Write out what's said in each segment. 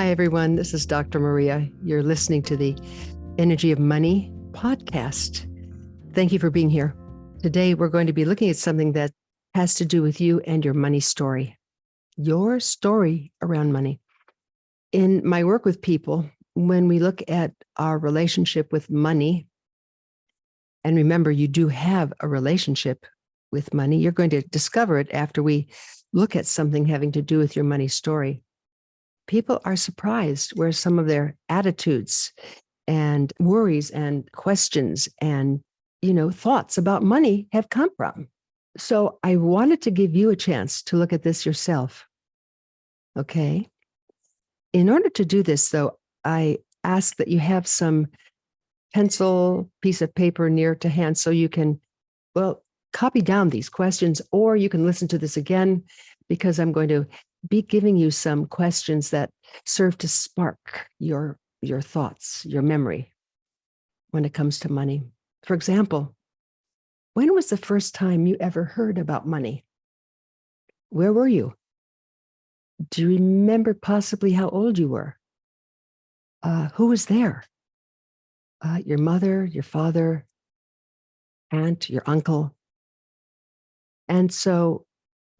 Hi, everyone. This is Dr. Maria. You're listening to the Energy of Money podcast. Thank you for being here. Today, we're going to be looking at something that has to do with you and your money story, your story around money. In my work with people, when we look at our relationship with money, and remember, you do have a relationship with money, you're going to discover it after we look at something having to do with your money story. People are surprised where some of their attitudes and worries and questions and, thoughts about money have come from. So I wanted to give you a chance to look at this yourself. Okay. In order to do this, though, I ask that you have some pencil, piece of paper near to hand so you can, copy down these questions, or you can listen to this again because I'm going to be giving you some questions that serve to spark your thoughts, your memory when it comes to money. For example, when was the first time you ever heard about money? Where were you? Do you remember possibly how old you were? Who was there? Your mother, your father, aunt, your uncle. And so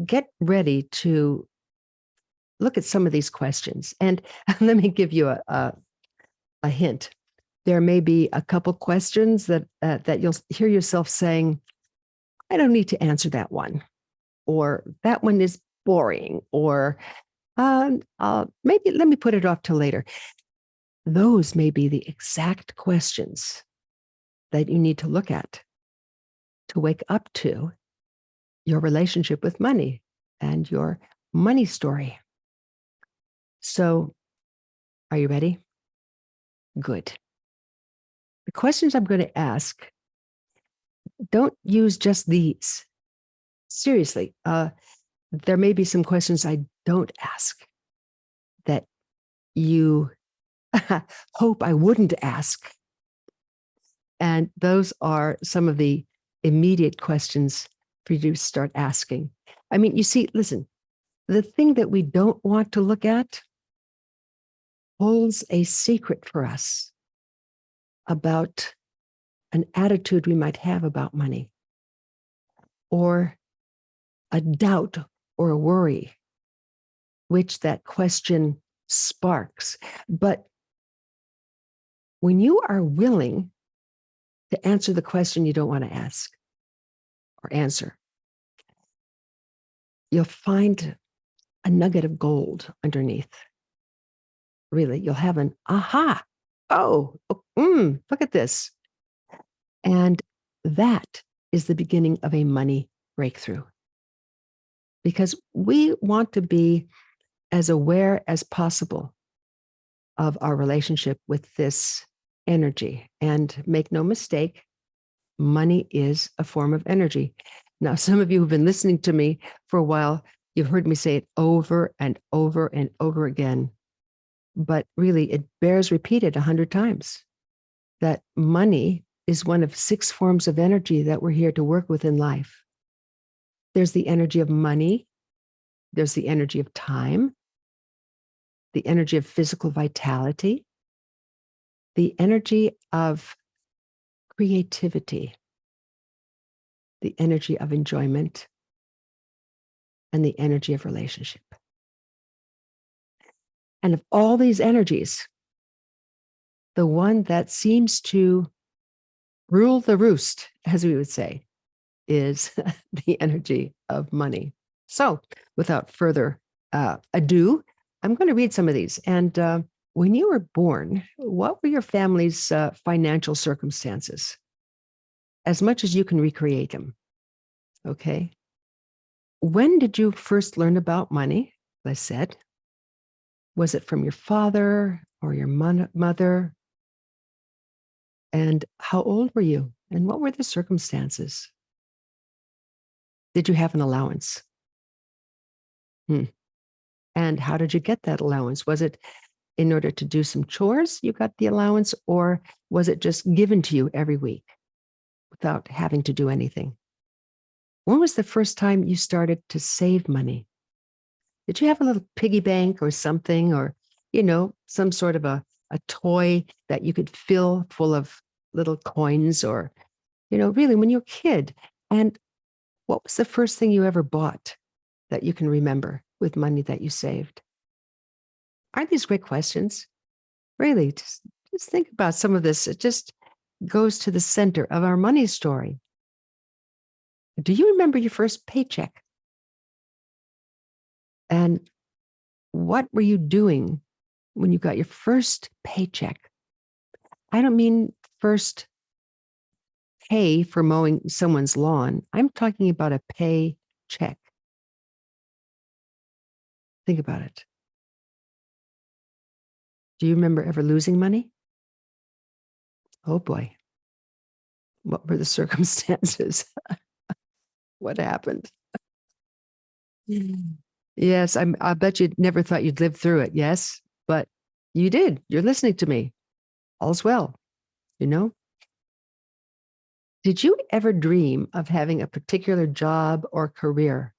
get ready to look at some of these questions. And let me give you a hint. There may be a couple questions that you'll hear yourself saying, I don't need to answer that one, or that one is boring, or maybe let me put it off till later. Those may be the exact questions that you need to look at to wake up to your relationship with money and your money story. So, are you ready? Good. The questions I'm going to ask, don't use just these. Seriously, there may be some questions I don't ask that you hope I wouldn't ask. And those are some of the immediate questions for you to start asking. I mean, you see, listen, the thing that we don't want to look at holds a secret for us about an attitude we might have about money, or a doubt or a worry, which that question sparks. But when you are willing to answer the question you don't want to ask or answer, you'll find a nugget of gold underneath. Really, you'll have an aha. Look at this. And that is the beginning of a money breakthrough. Because we want to be as aware as possible of our relationship with this energy. And make no mistake, money is a form of energy. Now, some of you who've been listening to me for a while, you've heard me say it over and over and over again. But really, it bears repeated 100 times that money is one of 6 forms of energy that we're here to work with in life. There's the energy of money. There's the energy of time, the energy of physical vitality, the energy of creativity, the energy of enjoyment, and the energy of relationship. And of all these energies, the one that seems to rule the roost, as we would say, is the energy of money. So without further ado, I'm going to read some of these. And when you were born, what were your family's financial circumstances? As much as you can recreate them. Okay. When did you first learn about money? I said, was it from your father or your mother? And how old were you? And what were the circumstances? Did you have an allowance? And how did you get that allowance? Was it in order to do some chores you got the allowance, or was it just given to you every week without having to do anything? When was the first time you started to save money? Did you have a little piggy bank or something, or some sort of a toy that you could fill full of little coins or, really when you're a kid. And what was the first thing you ever bought that you can remember with money that you saved? Aren't these great questions? Really, just think about some of this. It just goes to the center of our money story. Do you remember your first paycheck? And what were you doing when you got your first paycheck? I don't mean first pay for mowing someone's lawn. I'm talking about a paycheck. Think about it. Do you remember ever losing money? Oh boy. What were the circumstances? What happened? Yes, I bet you never thought you'd live through it. Yes, but you did. You're listening to me. All's well, you know? Did you ever dream of having a particular job or career?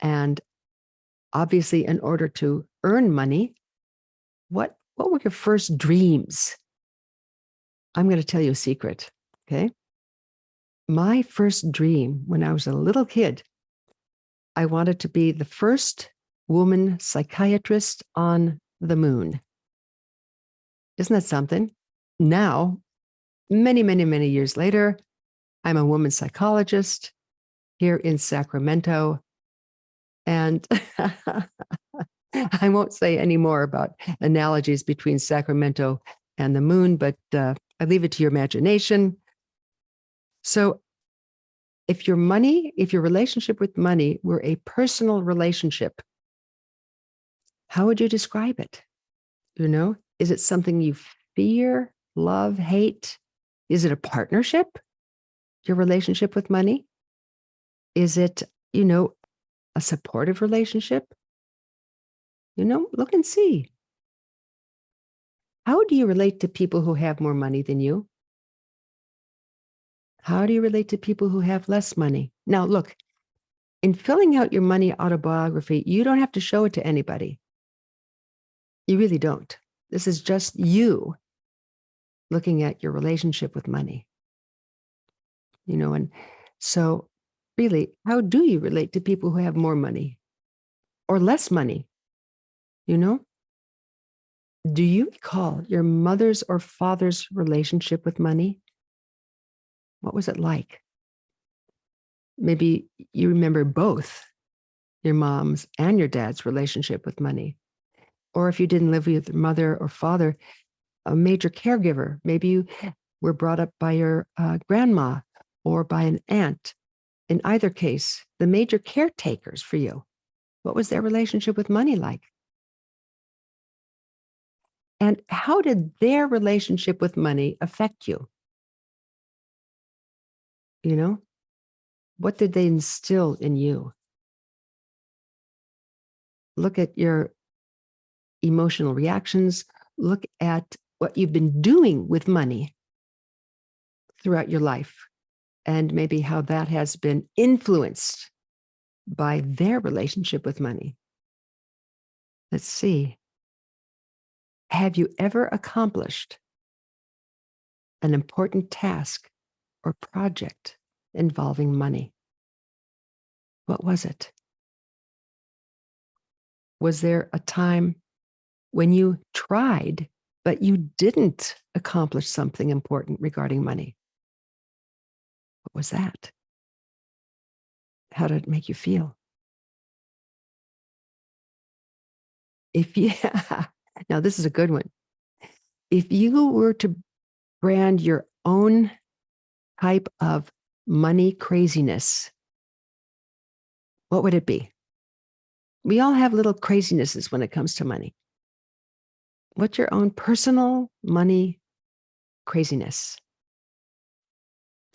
And obviously, in order to earn money, what were your first dreams? I'm going to tell you a secret, okay? My first dream when I was a little kid, I wanted to be the first woman psychiatrist on the moon. Isn't that something? Now, many, many, many years later, I'm a woman psychologist here in Sacramento. And I won't say any more about analogies between Sacramento and the moon, but I leave it to your imagination. So if your relationship with money were a personal relationship, how would you describe it? Is it something you fear, love, hate? Is it a partnership? Your relationship with money? Is it, a supportive relationship? Look and see. How do you relate to people who have more money than you? How do you relate to people who have less money? Now, look, in filling out your money autobiography, you don't have to show it to anybody. You really don't. This is just you looking at your relationship with money. And so really, how do you relate to people who have more money or less money? Do you recall your mother's or father's relationship with money? What was it like? Maybe you remember both your mom's and your dad's relationship with money. Or if you didn't live with your mother or father, a major caregiver. Maybe you were brought up by your grandma or by an aunt. In either case, the major caretakers for you. What was their relationship with money like? And how did their relationship with money affect you? What did they instill in you? Look at your emotional reactions. Look at what you've been doing with money throughout your life, and maybe how that has been influenced by their relationship with money. Let's see. Have you ever accomplished an important task or project involving money? What was it? Was there a time when you tried, but you didn't accomplish something important regarding money? What was that? How did it make you feel? Now this is a good one. If you were to brand your own type of money craziness, what would it be? We all have little crazinesses when it comes to money. What's your own personal money craziness?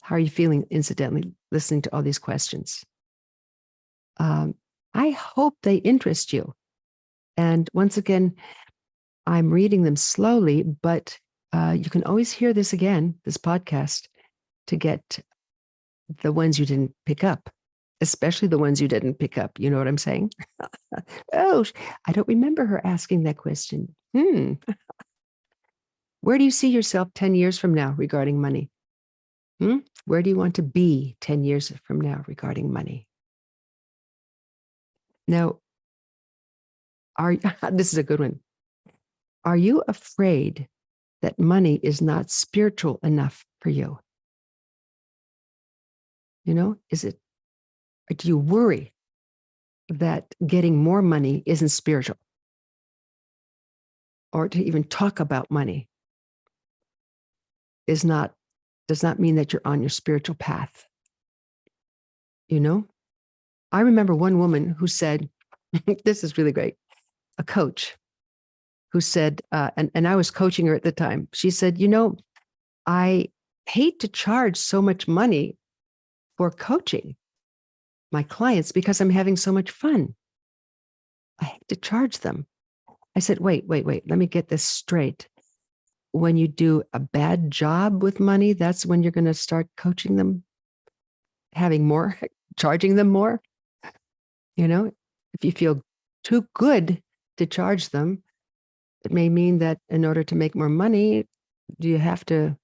How are you feeling, incidentally, listening to all these questions? I hope they interest you. And once again, I'm reading them slowly, but you can always hear this again, this podcast, to get the ones you didn't pick up. especially the ones you didn't pick up. You know what I'm saying? Oh, I don't remember her asking that question. Where do you see yourself 10 years from now regarding money? Where do you want to be 10 years from now regarding money? Now, this is a good one. Are you afraid that money is not spiritual enough for you? You know, or do you worry that getting more money isn't spiritual? Or to even talk about money does not mean that you're on your spiritual path. You know, I remember one woman who said, this is really great, a coach who said, and I was coaching her at the time. She said, I hate to charge so much money for coaching my clients because I'm having so much fun. I hate to charge them. I said, wait, let me get this straight. When you do a bad job with money, that's when you're going to start coaching them, having more, charging them more. If you feel too good to charge them, it may mean that in order to make more money, do you have to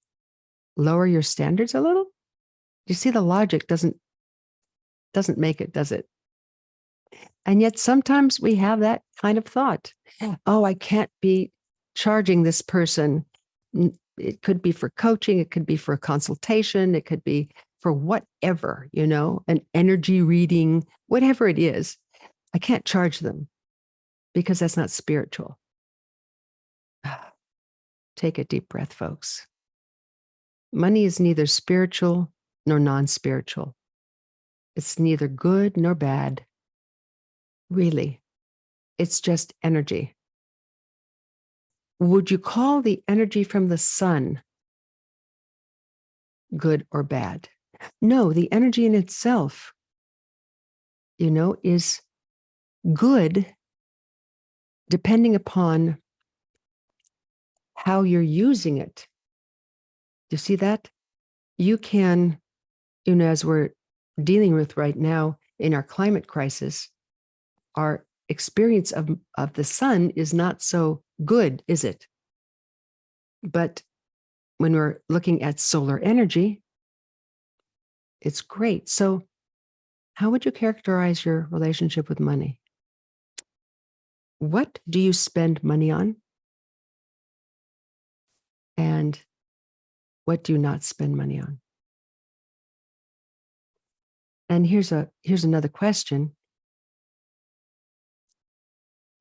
lower your standards a little? You see, the logic doesn't make it, does it? And yet sometimes we have that kind of thought. Oh, I can't be charging this person. It could be for coaching. It could be for a consultation. It could be for whatever, an energy reading, whatever it is. I can't charge them because that's not spiritual. Take a deep breath, folks. Money is neither spiritual nor non-spiritual. It's neither good nor bad. Really, it's just energy. Would you call the energy from the sun good or bad? No, the energy in itself, is good depending upon how you're using it. You see that? You can, as we're dealing with right now in our climate crisis, our experience of the sun is not so good, is it? But when we're looking at solar energy, it's great. So how would you characterize your relationship with money? What do you spend money on? And what do you not spend money on? And here's another question.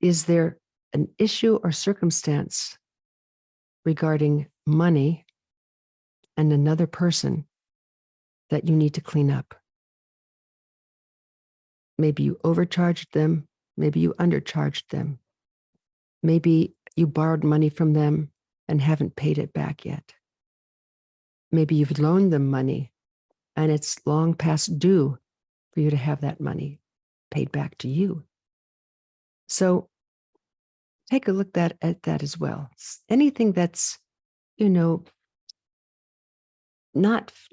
Is there an issue or circumstance regarding money and another person that you need to clean up? Maybe you overcharged them. Maybe you undercharged them. Maybe you borrowed money from them and haven't paid it back yet. Maybe you've loaned them money and it's long past due for you to have that money paid back to you. So take a look at that as well. Anything that's,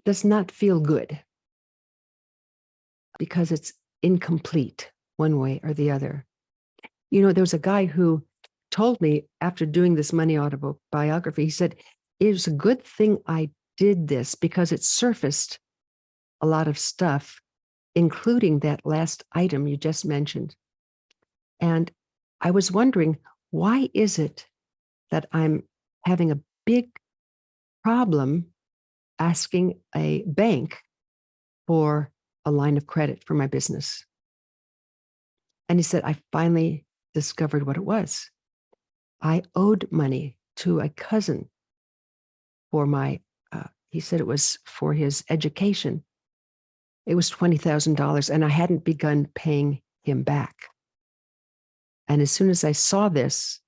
does not feel good because it's incomplete one way or the other. There was a guy who told me after doing this money autobiography, he said, it was a good thing I did this because it surfaced a lot of stuff, including that last item you just mentioned. And I was wondering, why is it that I'm having a big problem asking a bank for a line of credit for my business? And he said, I finally discovered what it was. I owed money to a cousin for he said it was for his education. It was $20,000 and I hadn't begun paying him back. And as soon as I saw this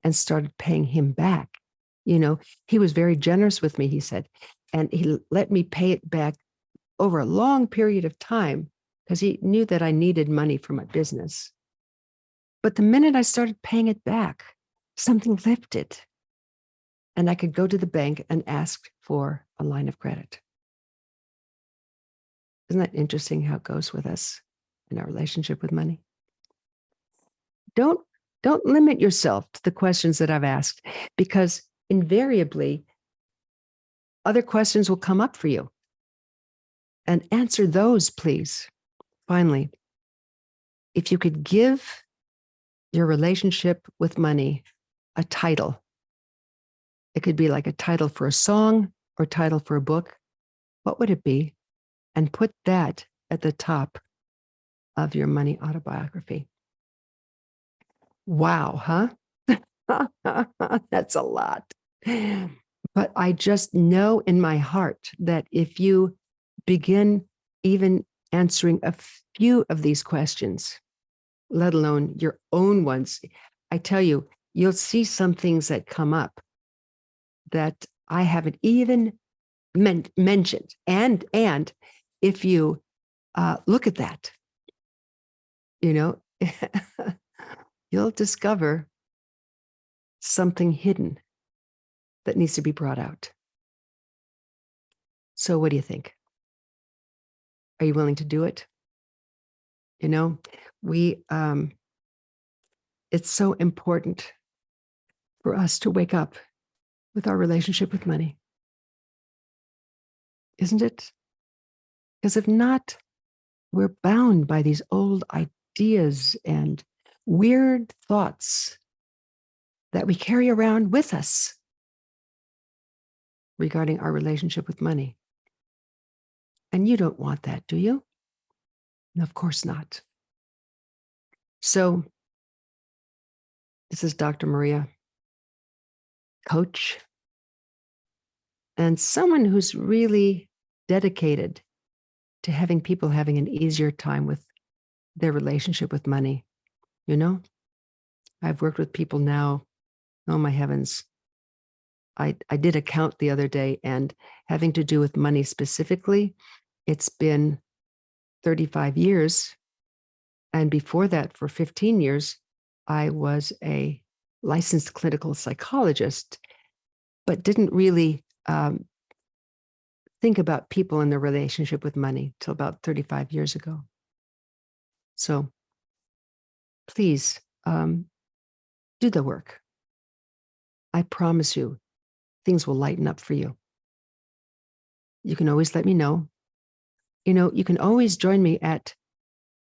and started paying him back, he was very generous with me, he said, and he let me pay it back over a long period of time because he knew that I needed money for my business. But the minute I started paying it back, something lifted and I could go to the bank and ask for a line of credit. Isn't that interesting how it goes with us in our relationship with money? Don't limit yourself to the questions that I've asked, because invariably other questions will come up for you. And answer those, please. Finally, if you could give your relationship with money a title, it could be like a title for a song or a title for a book, what would it be? And put that at the top of your money autobiography. Wow, huh? That's a lot. But I just know in my heart that if you begin even answering a few of these questions, let alone your own ones, I tell you, you'll see some things that come up that I haven't even mentioned. And if you look at that, you'll discover something hidden that needs to be brought out. So what do you think? Are you willing to do it? It's so important for us to wake up with our relationship with money. Isn't it? Because if not, we're bound by these old ideas and weird thoughts that we carry around with us regarding our relationship with money. And you don't want that, do you? Of course not. So, this is Dr. Maria, coach, and someone who's really dedicated to having people having an easier time with their relationship with money. I've worked with people now, oh my heavens. I did a count the other day, and having to do with money specifically, it's been 35 years. And before that, for 15 years, I was a licensed clinical psychologist, but didn't really think about people in their relationship with money till about 35 years ago. So please do the work. I promise you, things will lighten up for you. You can always let me know. You can always join me at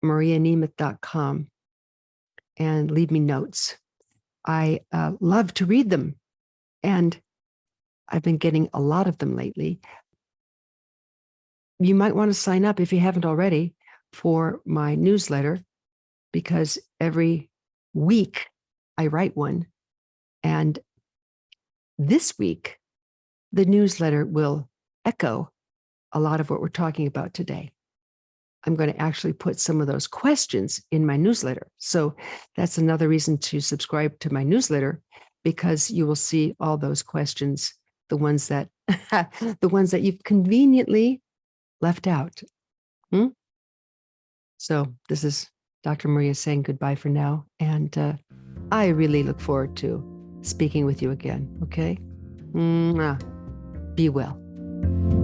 marianemeth.com and leave me notes. I love to read them, and I've been getting a lot of them lately. You might want to sign up, if you haven't already, for my newsletter, because every week I write one. And this week, the newsletter will echo a lot of what we're talking about today. I'm going to actually put some of those questions in my newsletter. So that's another reason to subscribe to my newsletter, because you will see all those questions, the ones that you've conveniently left out. So this is Dr. Maria saying goodbye for now. And I really look forward to speaking with you again. Okay? Be well.